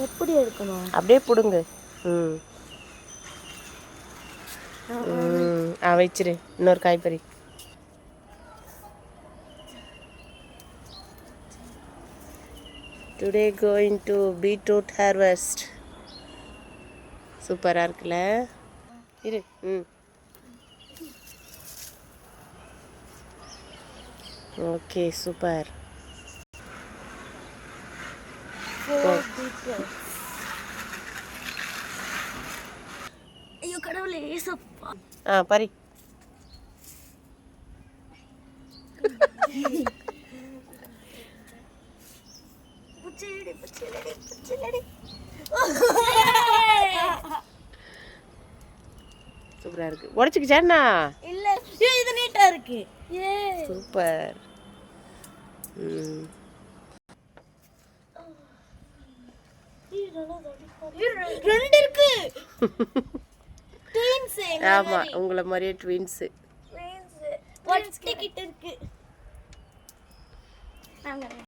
எப்படி எடுக்கணும்? அப்படியே பிடுங்க. வச்சிரு. இன்னொரு காய்கறி. Today going to beetroot harvest. சூப்பராக இருக்குல்ல? இரு. Okay, super. ஐயோ கடவுளே, ஏசப்பா. பரி. சூப்பரா இருக்கு. உடைச்சுக்கிச்சாண்ணா? இல்ல, இது நீட்டா இருக்கு. சூப்பர். ரெண்டு இருக்கு. ட்வின்ஸ். ஆமா, உங்கள மாதிரியே ட்வின்ஸ். ஒட்டிக்கிட்டு இருக்கு.